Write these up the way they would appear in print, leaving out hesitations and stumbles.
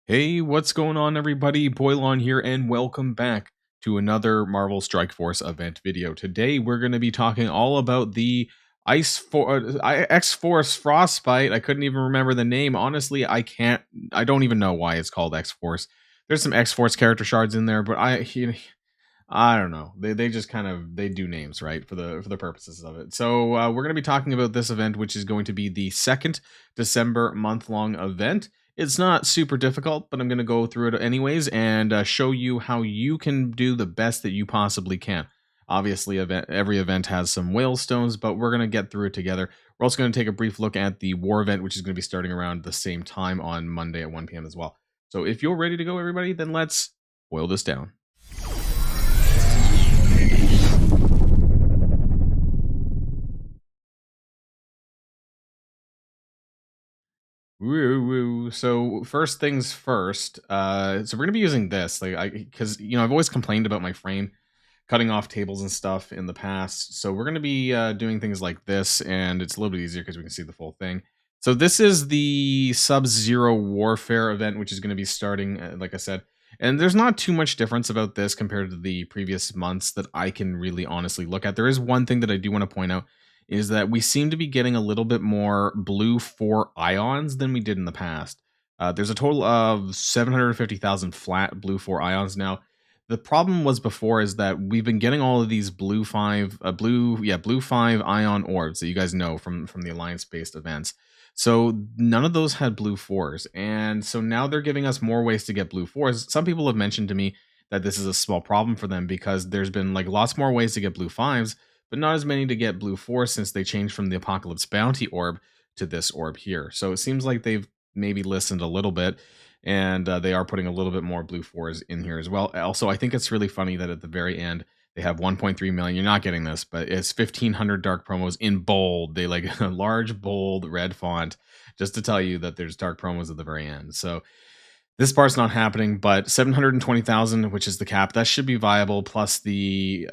Hey, what's going on, everybody? Boilon here, and welcome back to another Marvel Strike Force event video. Today, we're going to be talking all about the X-Force Frostbite. I couldn't even remember the name. Honestly, I don't even know why it's called X-Force. There's some X-Force character shards in there, but I don't know. They just kind of they do names, right, for the purposes of it. So we're going to be talking about this event, which is going to be the second December month-long event. It's not super difficult, but I'm going to go through it anyways and show you how you can do the best that you possibly can. Obviously, every event has some whalestones, but we're going to get through it together. We're also going to take a brief look at the war event, which is going to be starting around the same time on Monday at 1 p.m. as well. So if you're ready to go, everybody, then let's boil this down. Woo woo. So first things first. So we're gonna be using this, because I've always complained about my frame cutting off tables and stuff in the past. So we're gonna be doing things like this, and it's a little bit easier because we can see the full thing. So this is the Sub-Zero Warfare event, which is going to be starting, like I said. And there's not too much difference about this compared to the previous months that I can really honestly look at. There is one thing that I do want to point out is that we seem to be getting a little bit more blue 4 ions than we did in the past. There's a total of 750,000 flat blue 4 ions now. The problem was before is that we've been getting all of these blue 5 ion orbs that you guys know from the alliance based events. So none of those had blue 4s, and so now they're giving us more ways to get blue 4s. Some people have mentioned to me that this is a small problem for them because there's been like lots more ways to get blue 5s, but not as many to get blue 4 since they changed from the Apocalypse Bounty orb to this orb here. So it seems like they've maybe listened a little bit, and they are putting a little bit more blue 4s in here as well. Also, I think it's really funny that at the very end, they have 1.3 million. You're not getting this, but it's 1,500 dark promos in bold. They like a large, bold red font just to tell you that there's dark promos at the very end. So this part's not happening, but 720,000, which is the cap, that should be viable. Plus the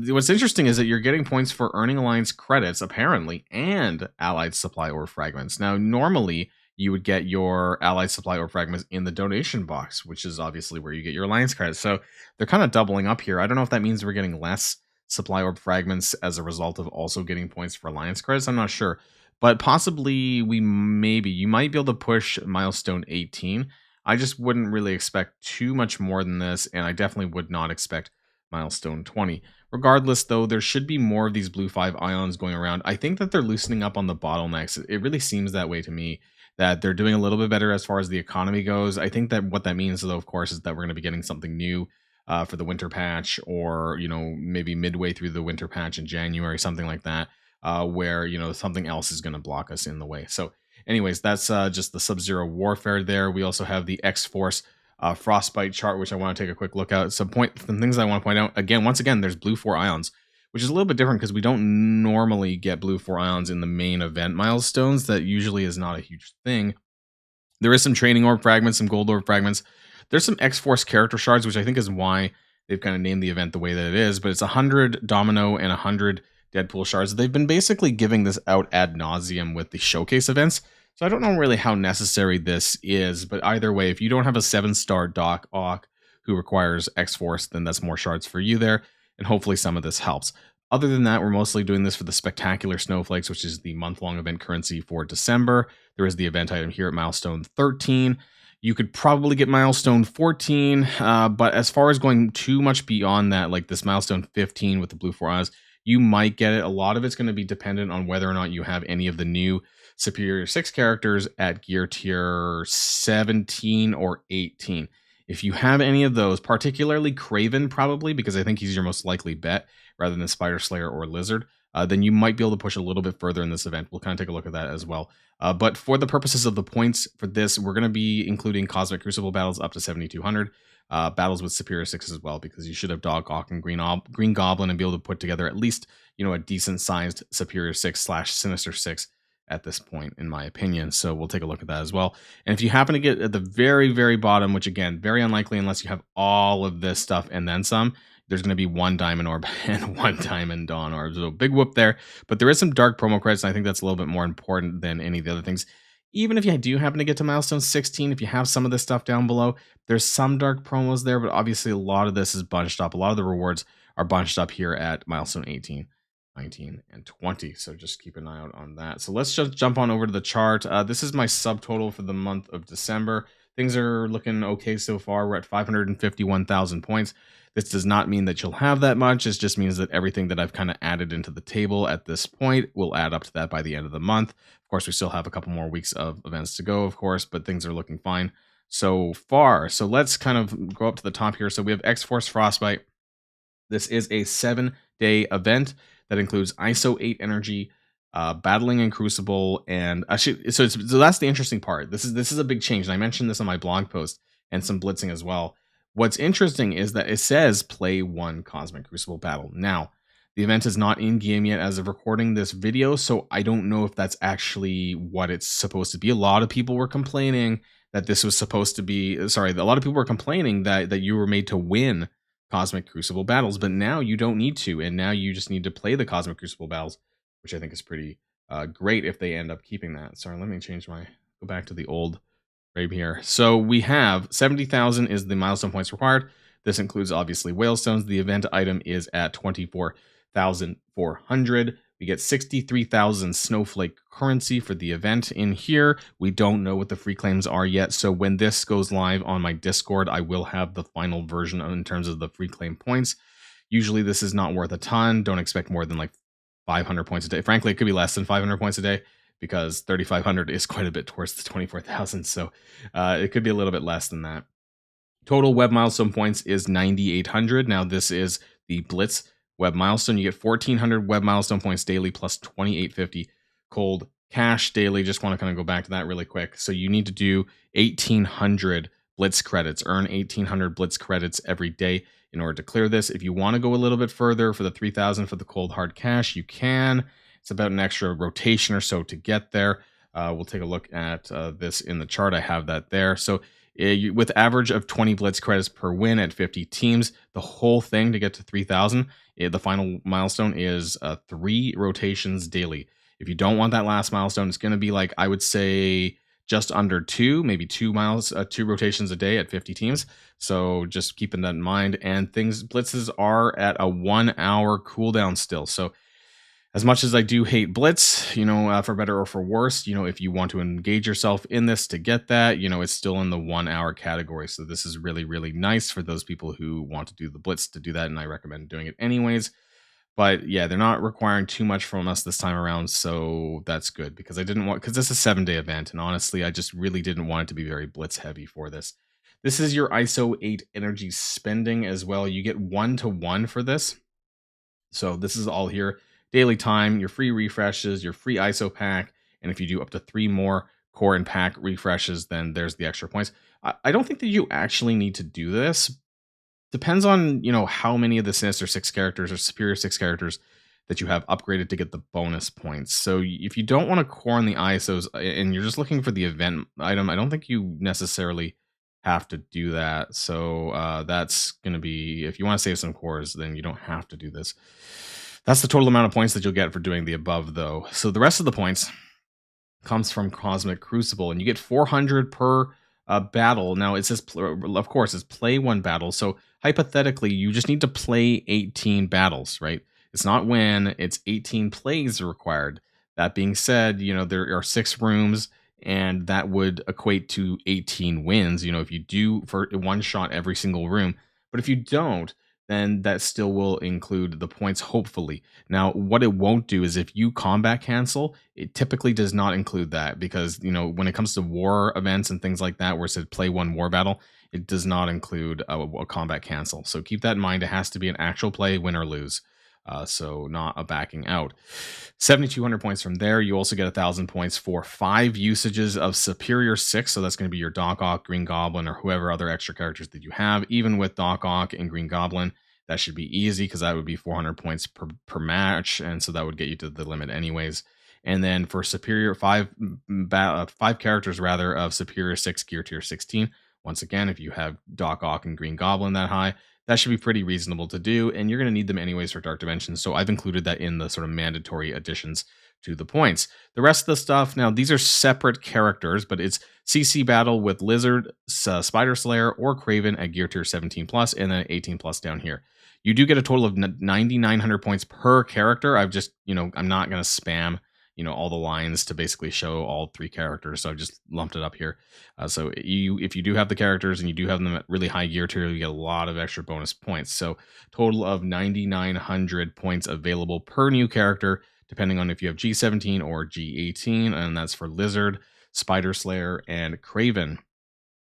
what's interesting is that you're getting points for earning alliance credits, apparently, and allied supply or fragments. Now, normally you would get your allied supply or fragments in the donation box, which is obviously where you get your alliance credits. So they're kind of doubling up here. I don't know if that means we're getting less supply orb fragments as a result of also getting points for alliance credits. I'm not sure, but possibly you might be able to push milestone 18. I just wouldn't really expect too much more than this, and I definitely would not expect milestone 20. Regardless, though, there should be more of these blue 5 ions going around. I think that they're loosening up on the bottlenecks. It really seems that way to me, that they're doing a little bit better as far as the economy goes. I think that what that means, though, of course, is that we're going to be getting something new for the winter patch, or, maybe midway through the winter patch in January, something like that, where, something else is going to block us in the way. So anyways, that's just the Sub-Zero Warfare there. We also have the X-Force Frostbite chart, which I want to take a quick look at. Some things I want to point out, once again, there's blue 4 ions, which is a little bit different because we don't normally get blue 4 ions in the main event milestones. That usually is not a huge thing. There is some training orb fragments, some gold orb fragments. There's some X-Force character shards, which I think is why they've kind of named the event the way that it is, but it's 100 Domino and 100 Deadpool shards. They've been basically giving this out ad nauseum with the showcase events. So I don't know really how necessary this is, but either way, if you don't have a 7-star Doc Ock who requires X-Force, then that's more shards for you there, and hopefully some of this helps. Other than that, we're mostly doing this for the Spectacular Snowflakes, which is the month-long event currency for December. There is the event item here at Milestone 13. You could probably get Milestone 14, but as far as going too much beyond that, like this Milestone 15 with the blue 4 eyes, you might get it. A lot of it's going to be dependent on whether or not you have any of the new Superior 6 characters at gear tier 17 or 18. If you have any of those, particularly Kraven probably, because I think he's your most likely bet rather than Spider Slayer or Lizard, then you might be able to push a little bit further in this event. We'll kind of take a look at that as well. But for the purposes of the points for this, we're going to be including Cosmic Crucible battles up to 7,200. Battles with Superior 6 as well, because you should have Dog Ock and Green Goblin and be able to put together at least, a decent sized Superior 6 / Sinister 6 at this point, in my opinion. So we'll take a look at that as well. And if you happen to get at the very, very bottom, which again, very unlikely unless you have all of this stuff and then some, there's going to be 1 Diamond Orb and 1 Diamond Dawn Orb. So big whoop there. But there is some dark promo credits, and I think that's a little bit more important than any of the other things. Even if you do happen to get to milestone 16, if you have some of this stuff down below, there's some dark promos there, but obviously a lot of this is bunched up. A lot of the rewards are bunched up here at milestone 18, 19, and 20. So just keep an eye out on that. So let's just jump on over to the chart. This is my subtotal for the month of December. Things are looking okay so far. We're at 551,000 points. This does not mean that you'll have that much. It just means that everything that I've kind of added into the table at this point will add up to that by the end of the month. Of course, we still have a couple more weeks of events to go, of course, but things are looking fine so far. So let's kind of go up to the top here. So we have X-Force Frostbite. This is a 7-day event that includes ISO 8 energy, battling in Crucible, and actually, so that's the interesting part. This is a big change, and I mentioned this on my blog post and some blitzing as well. What's interesting is that it says play 1 Cosmic Crucible battle. Now, the event is not in game yet as of recording this video, so I don't know if that's actually what it's supposed to be. A lot of people were complaining that this was supposed to be, sorry, a lot of people were complaining that you were made to win Cosmic Crucible battles, but now you don't need to, and now you just need to play the Cosmic Crucible battles, which I think is pretty great if they end up keeping that. Sorry, let me go back to the old right here. So we have 70,000 is the milestone points required. This includes obviously Whalestones. The event item is at 24,400. We get 63,000 snowflake currency for the event in here. We don't know what the free claims are yet. So when this goes live on my Discord, I will have the final version in terms of the free claim points. Usually this is not worth a ton. Don't expect more than like 500 points a day. Frankly, it could be less than 500 points a day, because 3,500 is quite a bit towards the 24,000. So it could be a little bit less than that. Total web milestone points is 9,800. Now this is the Blitz web milestone. You get 1,400 web milestone points daily plus 2,850 cold cash daily. Just want to kind of go back to that really quick. So you need to do 1,800 Blitz credits, earn 1,800 Blitz credits every day in order to clear this. If you want to go a little bit further for the 3,000 for the cold hard cash, you can. It's about an extra rotation or so to get there. We'll take a look at this in the chart. I have that there. So with average of 20 Blitz credits per win at 50 teams, the whole thing to get to 3,000, the final milestone is 3 rotations daily. If you don't want that last milestone, it's going to be like, I would say, just under 2, maybe 2 rotations a day at 50 teams. So just keeping that in mind. And blitzes are at a 1-hour cooldown still. So as much as I do hate Blitz, for better or for worse, if you want to engage yourself in this to get that, it's still in the 1-hour category. So this is really, really nice for those people who want to do the Blitz to do that. And I recommend doing it anyways. But yeah, they're not requiring too much from us this time around. So that's good, because because this is a 7-day event. And honestly, I just really didn't want it to be very Blitz heavy for this. This is your ISO 8 energy spending as well. You get 1-to-1 for this. So this is all here. Daily time, your free refreshes, your free ISO pack, and if you do up to 3 more core and pack refreshes, then there's the extra points. I don't think that you actually need to do this. Depends on, how many of the Sinister 6 characters or Superior 6 characters that you have upgraded to get the bonus points. So if you don't want to core on the ISOs and you're just looking for the event item, I don't think you necessarily have to do that. So that's going to be, if you want to save some cores, then you don't have to do this. That's the total amount of points that you'll get for doing the above, though. So the rest of the points comes from Cosmic Crucible, and you get 400 per battle. Now, it says, of course, it's play 1 battle. So hypothetically, you just need to play 18 battles, right? It's not win, it's 18 plays required. That being said, there are 6 rooms, and that would equate to 18 wins, if you do for one shot every single room. But if you don't, then that still will include the points, hopefully. Now, what it won't do is if you combat cancel, it typically does not include that, because, when it comes to war events and things like that, where it said play 1 war battle, it does not include a combat cancel. So keep that in mind. It has to be an actual play, win or lose. So not a backing out. 7,200 points from there. You also get 1,000 points for 5 usages of Superior 6. So that's going to be your Doc Ock, Green Goblin, or whoever other extra characters that you have. Even with Doc Ock and Green Goblin, that should be easy, because that would be 400 points per match. And so that would get you to the limit anyways. And then for superior five characters rather of superior 6 gear tier 16, once again, if you have Doc Ock and Green Goblin that high, that should be pretty reasonable to do, and you're going to need them anyways for Dark Dimensions, so I've included that in the sort of mandatory additions to the points. The rest of the stuff, now these are separate characters, but it's CC battle with Lizard, Spider Slayer, or Craven at gear tier 17 plus, and then 18 plus down here. You do get a total of 9,900 points per character. I've just, I'm not going to spam, all the lines to basically show all 3 characters. So I've just lumped it up here. So if you do have the characters and you do have them at really high gear tier, you get a lot of extra bonus points. So total of 9,900 points available per new character, depending on if you have G17 or G18, and that's for Lizard, Spider Slayer, and Craven.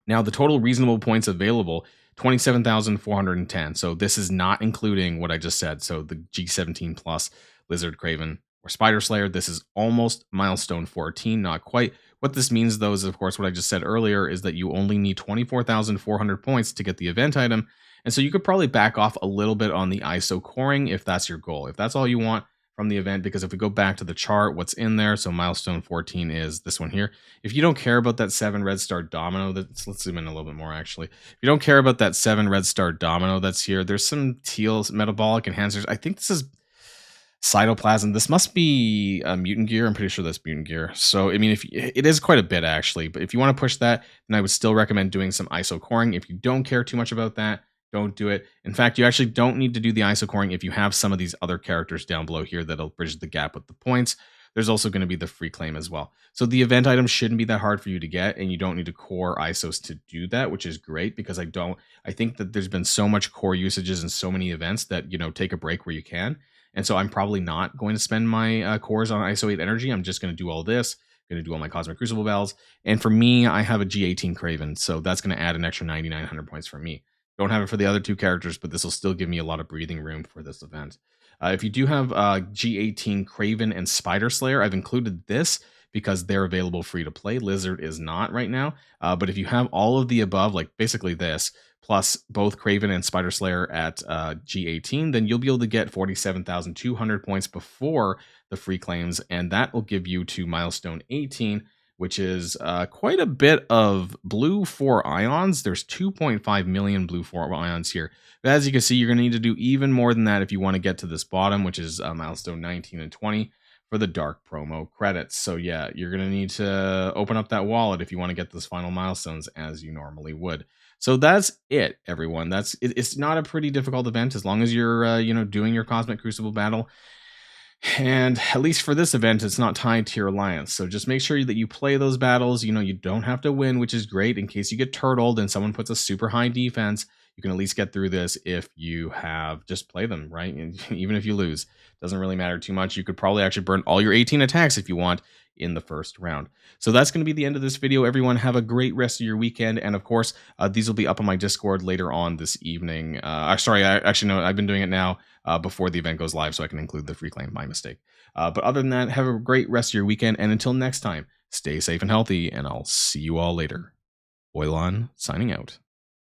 Now, the total reasonable points available, 27,410. So this is not including what I just said. So the G17 plus, Lizard, Craven, or Spider Slayer. This is almost milestone 14, not quite. What this means, though, is, of course, what I just said earlier, is that you only need 24,400 points to get the event item. And so you could probably back off a little bit on the ISO coring if that's your goal. If that's all you want from the event, because if we go back to the chart, what's in there, so milestone 14 is this one here. If you don't care about that 7 red star domino, let's zoom in a little bit more actually. If you don't care about that 7 red star domino that's here, there's some teal metabolic enhancers. I think this is cytoplasm. This must be mutant gear. I'm pretty sure that's mutant gear. So, I mean, if it is quite a bit actually, but if you want to push that, then I would still recommend doing some ISO coring. If you don't care too much about that, don't do it. In fact, you actually don't need to do the ISO coring if you have some of these other characters down below here that'll bridge the gap with the points. There's also going to be the free claim as well. So the event items shouldn't be that hard for you to get, and you don't need to core ISOs to do that, which is great because I think that there's been so much core usages and so many events that, take a break where you can. And so I'm probably not going to spend my cores on ISO 8 energy. I'm just going to do all this. Going to do all my Cosmic Crucible battles. And for me, I have a G18 Craven, so that's going to add an extra 9,900 points for me. Don't have it for the other 2 characters, but this will still give me a lot of breathing room for this event. If you do have G18 Craven and Spider Slayer, I've included this because they're available free to play. Lizard is not right now. But if you have all of the above, like basically this, plus both Craven and Spider Slayer at G18, then you'll be able to get 47,200 points before the free claims, and that will give you to milestone 18, which is quite a bit of blue 4 ions. There's 2.5 million blue 4 ions here. But as you can see, you're going to need to do even more than that if you want to get to this bottom, which is milestone 19 and 20 for the dark promo credits. So yeah, you're going to need to open up that wallet if you want to get those final milestones as you normally would. So that's it, everyone. It's not a pretty difficult event as long as you're doing your Cosmic Crucible battle. And at least for this event, it's not tied to your alliance. So just make sure that you play those battles. You don't have to win, which is great. In case you get turtled and someone puts a super high defense, you can at least get through this if you have just play them, right? And even if you lose, doesn't really matter too much. You could probably actually burn all your 18 attacks if you want in the first round. So that's going to be the end of this video. Everyone have a great rest of your weekend. And of course, these will be up on my Discord later on this evening. Actually, no, I've been doing it now before the event goes live so I can include the free claim, my mistake. But other than that, have a great rest of your weekend. And until next time, stay safe and healthy, and I'll see you all later. Boilon signing out.